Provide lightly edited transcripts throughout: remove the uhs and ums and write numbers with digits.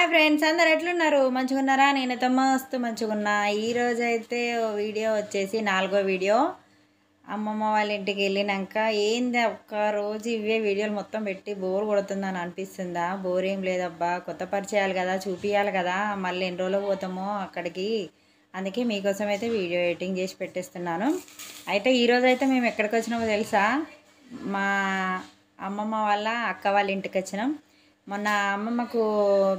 Hi friends, అందరు ఎట్లున్నారు? మంచిగున్నారా? నేనైతే మస్తు మంచిగున్నా. ఈరోజు అయితే వీడియో వచ్చేసి 4వ వీడియో. అమ్మమ్మ వాళ్ళ ఇంటికి వెళ్ళినాక ఏంది ఒక్క రోజు ఇవే వీడియోలు మొత్తం పెట్టి బోర్ కొడుతుందని అనిపిస్తుందా? బోర్ ఏం లేదబ్బా, కొత్త పరిచయాలు కదా, చూపించాలి కదా, మళ్ళీ ఎన్ని రోజులు పోతామో అక్కడికి. అందుకే మీకోసం అయితే వీడియో ఎడిటింగ్ చేసి పెట్టేస్తున్నాను. అయితే ఈరోజు అయితే మేము ఎక్కడికి వచ్చినామో తెలుసా? మా అమ్మమ్మ వాళ్ళ అక్క వాళ్ళ ఇంటికి వచ్చినాం. మొన్న అమ్మమ్మకు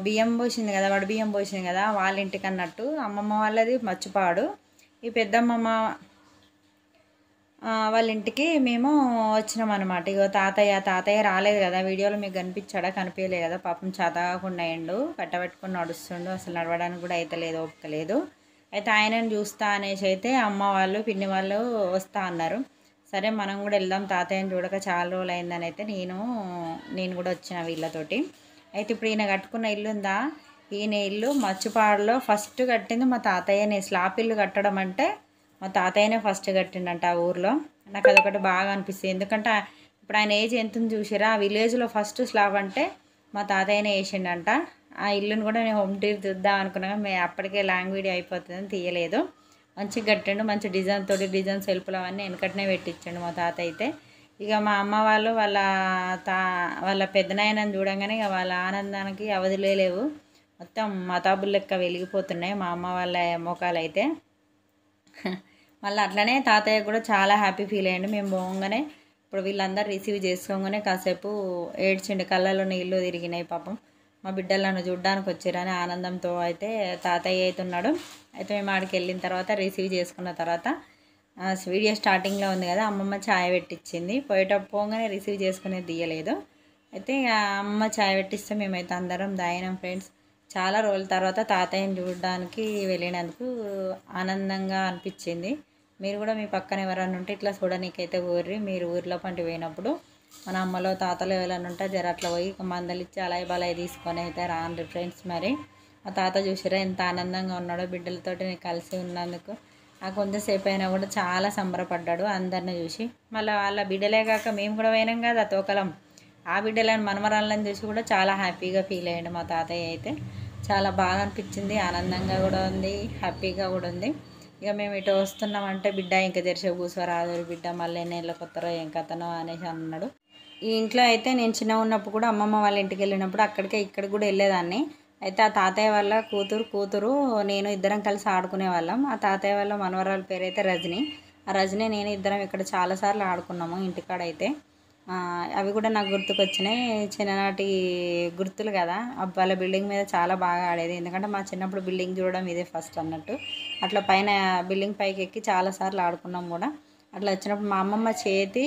బియ్యం పోసింది కదా, వడి బియ్యం పోసింది కదా, వాళ్ళ ఇంటికి అన్నట్టు. అమ్మమ్మ వాళ్ళది మచ్చిపాడు. ఈ పెద్దమ్మమ్మ వాళ్ళ ఇంటికి మేము వచ్చినాం అనమాట. ఇగో తాతయ్య రాలేదు కదా, వీడియోలో మీకు కనిపించాడా? కనిపించలే కదా, పాపం చదవకుండా అయ్యిండు, కట్టబెట్టుకుని నడుస్తుండు, అసలు నడవడానికి కూడా అయితే లేదు, ఓపిక లేదు. అయితే ఆయనను చూస్తా అనేసి అయితే అమ్మ వాళ్ళు పిన్ని వాళ్ళు వస్తా అన్నారు. సరే మనం కూడా వెళ్దాం, తాతయ్యని చూడక చాలా రోజులు అయిందని అయితే నేను కూడా వచ్చిన వీళ్ళతోటి. అయితే ఇప్పుడు ఈయన కట్టుకున్న ఇల్లు ఉందా, ఈయన ఇల్లు మచ్చిపాడులో ఫస్ట్ కట్టింది మా తాతయ్యనే. స్లాప్ ఇల్లు కట్టడం అంటే మా తాతయ్యనే ఫస్ట్ కట్టిండంట ఆ ఊర్లో. నాకు అదొకటి బాగా అనిపిస్తుంది, ఎందుకంటే ఇప్పుడు ఆయన ఏజ్ ఎంత చూసిరా, ఆ విలేజ్లో ఫస్ట్ స్లాబ్ అంటే మా తాతయ్యనే వేసిండంట. ఆ ఇల్లుని కూడా నేను హోమ్ టూర్ చూద్దాం అనుకున్నాగా, మేము అప్పటికే లాంగ్ వీడియో అయిపోతుందని తీయలేదు. మంచిగా కట్టిండు, మంచి డిజైన్ తోటి, డిజైన్ సెల్ఫ్లు అవన్నీ వెనకటనే పెట్టించండు మా తాత అయితే. ఇక మా అమ్మ వాళ్ళు వాళ్ళ పెద్దనాయనని చూడంగానే ఇక వాళ్ళ ఆనందానికి అవధులే లేవు. మొత్తం మతాబుల్ లెక్క వెలిగిపోతున్నాయి మా అమ్మ వాళ్ళ మొఖాలు అయితే. మళ్ళీ అట్లనే తాతయ్య కూడా చాలా హ్యాపీ ఫీల్ అయ్యండి మేము పోగానే. ఇప్పుడు వీళ్ళందరూ రిసీవ్ చేసుకోగానే కాసేపు ఏడ్చిండు, కళ్ళలో నీళ్ళు తిరిగినాయి పాపం. మా బిడ్డలను చూడ్డానికి వచ్చారని ఆనందంతో అయితే తాతయ్య అవుతున్నాడు. అయితే మేము ఆడికి వెళ్ళిన తర్వాత రిసీవ్ చేసుకున్న తర్వాత వీడియో స్టార్టింగ్లో ఉంది కదా, అమ్మమ్మ ఛాయ్ పెట్టించింది. పోగానే రిసీవ్ చేసుకునేది తీయలేదు. అయితే అమ్మ ఛాయ్ పెట్టిస్తే మేమైతే అందరం దాయినాం ఫ్రెండ్స్. చాలా రోజుల తర్వాత తాతయ్యని చూడడానికి వెళ్ళినందుకు ఆనందంగా అనిపించింది. మీరు కూడా మీ పక్కన ఎవరైనా ఉంటే ఇట్లా చూడనీకైతే ఊర్రి. మీరు ఊర్లో పంటి పోయినప్పుడు మన అమ్మలో తాతలో ఎవరైనా ఉంటే జర అట్లా పోయి మందలిచ్చి అలాయి బలాయి తీసుకొని అయితే రాండి ఫ్రెండ్స్. మరి మా తాత చూసిరా ఎంత ఆనందంగా ఉన్నాడో బిడ్డలతోటి నేను కలిసి ఉన్నందుకు. ఆ కొంచెంసేపు అయినా కూడా చాలా సంబరపడ్డాడు అందరిని చూసి. మళ్ళీ వాళ్ళ బిడ్డలే కాక మేము కూడా పోయినాం కదా తోకలం, ఆ బిడ్డలను మనమరాళ్ళని చూసి కూడా చాలా హ్యాపీగా ఫీల్ అయ్యాడు మా తాతయ్య అయితే. చాలా బాగా అనిపించింది, ఆనందంగా కూడా ఉంది, హ్యాపీగా కూడా ఉంది. ఇక మేము ఇటు వస్తున్నామంటే బిడ్డ ఇంకా తెరిచే కూర్చోరాదు బిడ్డ, మళ్ళీ ఎన్నేళ్ళ కొత్తరో ఏం కథనో అనేసి అన్నాడు. ఈ ఇంట్లో అయితే నేను చిన్న ఉన్నప్పుడు కూడా అమ్మమ్మ వాళ్ళ ఇంటికి వెళ్ళినప్పుడు ఇక్కడికి కూడా వెళ్ళేదాన్ని. అయితే ఆ తాతయ్య వాళ్ళ కూతురు నేను ఇద్దరం కలిసి ఆడుకునే వాళ్ళం. ఆ తాతయ్య వాళ్ళ మనవరాల పేరు అయితే రజని. ఆ రజని నేను ఇద్దరం ఇక్కడ చాలాసార్లు ఆడుకున్నాము ఇంటికాడ అయితే. అవి కూడా నాకు గుర్తుకొచ్చినాయి, చిన్ననాటి గుర్తులు కదా. వాళ్ళ బిల్డింగ్ మీద చాలా బాగా ఆడేది, ఎందుకంటే మా చిన్నప్పుడు బిల్డింగ్ చూడడం ఇదే ఫస్ట్ అన్నట్టు. అట్లా పైన బిల్డింగ్ పైకి ఎక్కి చాలాసార్లు ఆడుకున్నాం కూడా. అట్లా వచ్చినప్పుడు మా అమ్మమ్మ చేతి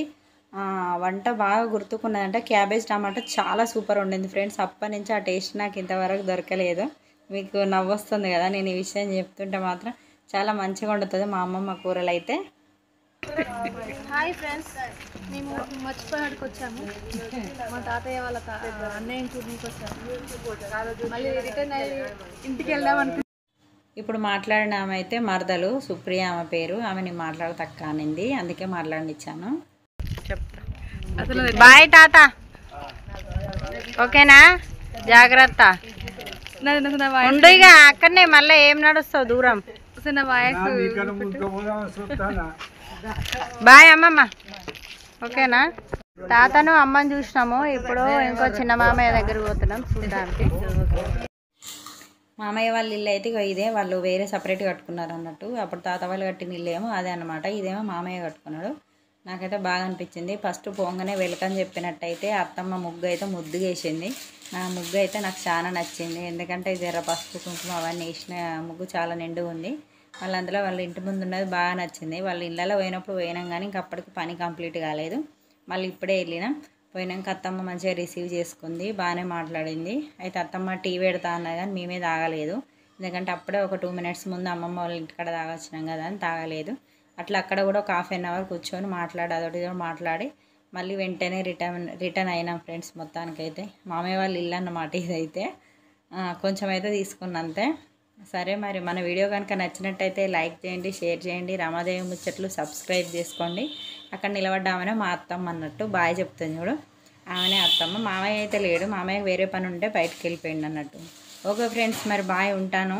వంట బాగా గుర్తుకున్నదంటే క్యాబేజ్ టమాటా చాలా సూపర్ ఉండింది ఫ్రెండ్స్. అప్పటి నుంచి ఆ టేస్ట్ నాకు ఇంతవరకు దొరకలేదు. మీకు నవ్వొస్తుంది కదా నేను ఈ విషయం చెప్తుంటే, మాత్రం చాలా మంచిగా వండుతుంది మా అమ్మమ్మ కూరలు అయితే. హాయ్ ఫ్రెండ్స్, మేము మర్చిపోయాడికి వచ్చాము. మా తాతయ్య వాళ్ళ అన్నయ్యని చూడడానికి వచ్చాము. మళ్ళీ రిటర్న్ అయ్యి ఇంటికి వెళ్దాం ఇప్పుడు మాట్లాడిన ఆమె అయితే మరదలు సుప్రియ ఆమె పేరు. ఆమెని మాట్లాడతక్క అనింది, అందుకే మాట్లాడినిచ్చాను. అసలు బాయ్ తాత, ఓకేనా? జాగ్రత్త ఉండగా అక్కడనే, మళ్ళీ ఏం నడుస్తావు దూరం. బాయ్ అమ్మమ్మ, ఓకేనా? తాతను అమ్మని చూసినాము, ఇప్పుడు ఇంకో చిన్న మామయ్య దగ్గర పోతున్నాం చూడడానికి. మామయ్య వాళ్ళ ఇల్లు అయితే ఇదే, వాళ్ళు వేరే సపరేట్ కట్టుకున్నారు అన్నట్టు. అప్పుడు తాత వాళ్ళు కట్టిన ఇల్లు ఏమో అదే అనమాట, ఇదేమో మామయ్య కట్టుకున్నాడు. నాకైతే బాగా అనిపించింది. ఫస్ట్ పోగానే వెల్కమ్ చెప్పినట్టయితే అత్తమ్మ ముగ్గు అయితే ముద్దుగా వేసింది. నా ముగ్గు అయితే నాకు చాలా నచ్చింది, ఎందుకంటే జర పసుపు కుంకుమ అవన్నీ వేసిన ముగ్గు చాలా నిండుగా ఉంది. అందులో వాళ్ళ ఇంటి ముందు ఉన్నది బాగా నచ్చింది. వాళ్ళ ఇళ్ళలో పోయినప్పుడు పోయినాం కానీ ఇంక అప్పటికి పని కంప్లీట్ కాలేదు. మళ్ళీ ఇప్పుడే వెళ్ళినాం. పోయినాక అత్తమ్మ మంచిగా రిసీవ్ చేసుకుంది, బాగానే మాట్లాడింది. అయితే అత్తమ్మ టీ పెడతా అన్నది కానీ మేమే తాగలేదు, ఎందుకంటే అప్పుడే ఒక 2 మినిట్స్ ముందు అమ్మమ్మ వాళ్ళ ఇంటికాడ తాగొచ్చినాం కదా అని తాగలేదు. అట్లా అక్కడ కూడా ఒక ½ అవర్ కూర్చొని అదొకటి మాట్లాడి మళ్ళీ వెంటనే రిటర్న్ అయినాం ఫ్రెండ్స్. మొత్తానికైతే మామయ్య వాళ్ళ ఇల్లు అన్నమాట ఇదైతే. కొంచెం అయితే తీసుకున్నంతే. సరే మరి మన వీడియో కనుక నచ్చినట్టయితే లైక్ చేయండి, షేర్ చేయండి. రమాదేవి ముచ్చట్లు సబ్స్క్రైబ్ చేసుకోండి. అక్కడ నిలబడ్డామనే మా అత్తమ్మ అన్నట్టు బాయ్ చెప్తుంది చూడు, ఆమెనే అత్తమ్మ. మామయ్య అయితే లేడు, మామయ్య వేరే పని ఉంటే బయటకు వెళ్ళిపోయింది అన్నట్టు. ఓకే ఫ్రెండ్స్, మరి బాయ్, ఉంటాను.